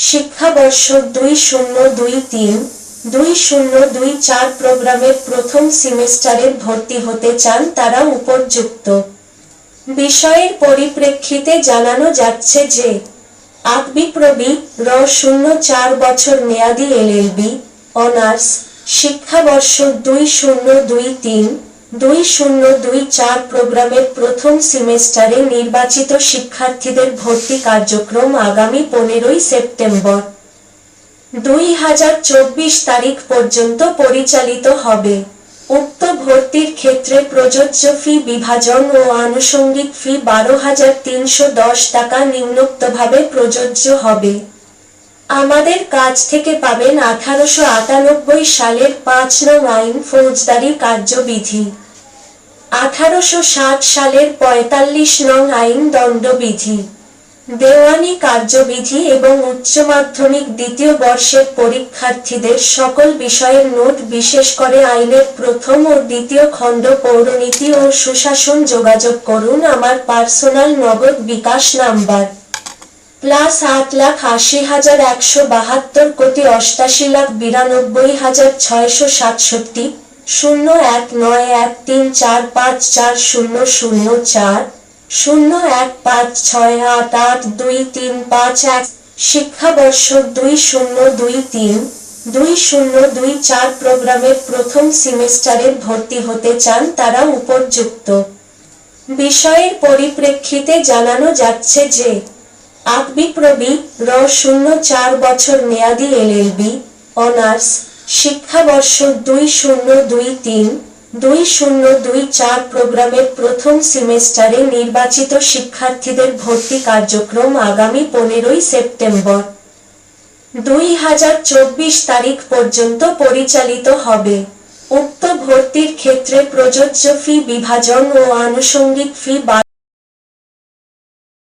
শিক্ষাবর্ষ 2023-2024 প্রোগ্রামের প্রথম সেমিস্টারের ভর্তি হতে চান তারা উপর্যুক্ত বিষয়ের পরিপ্রেক্ষিতে জানানো যাচ্ছে যে আকবিপ্রবি র 04 মেয়াদী এলএলবি অনার্স শিক্ষাবর্ষ 2023-2024 প্রোগ্রামের প্রথম সেমিস্টারে নির্বাচিত শিক্ষার্থীদের ভর্তি কার্যক্রম আগামী 15 সেপ্টেম্বর 2024 তারিখ পর্যন্ত পরিচালিত হবে। উক্ত ভর্তির ক্ষেত্রে প্রযোজ্য ফি বিভাজন ও আনুষঙ্গিক ফি 12,310 টাকা নিম্নোক্তভাবে প্রযোজ্য হবে। আমাদের কাছ থেকে পাবেন 1898 সালের 5 নং আইন ফৌজদারি কার্যবিধি, 1860 সালের 45 নং আইন দণ্ডবিধি, দেওয়ানি কার্যবিধি এবং উচ্চ মাধ্যমিক দ্বিতীয় বর্ষের পরীক্ষার্থীদের সকল বিষয়ের নোট, বিশেষ করে আইনের প্রথম ও দ্বিতীয় খণ্ড, পৌরনীতি ও সুশাসন। যোগাযোগ করুন আমার পার্সোনাল নগদ বিকাশ নাম্বার +8,80,172,88,667 019134540004 0156882351। শিক্ষাবর্ষ 2023-2024 প্রোগ্রামের প্রথম সেমিস্টারের ভর্তি হতে চান তারা উপর্যুক্ত বিষয়ের পরিপ্রেক্ষিতে জানানো যাচ্ছে যে আকবিপ্রবি র 04 মেয়াদী এলএলবি অনার্স শিক্ষাবর্ষ 2023-2024 প্রোগ্রামের প্রথম সেমিস্টারে নির্বাচিত শিক্ষার্থীদের ভর্তি কার্যক্রম আগামী 15 সেপ্টেম্বর 2024 তারিখ পর্যন্ত পরিচালিত হবে। উক্ত ভর্তির ক্ষেত্রে প্রযোজ্য ফি বিভাজন ও আনুষঙ্গিক ফি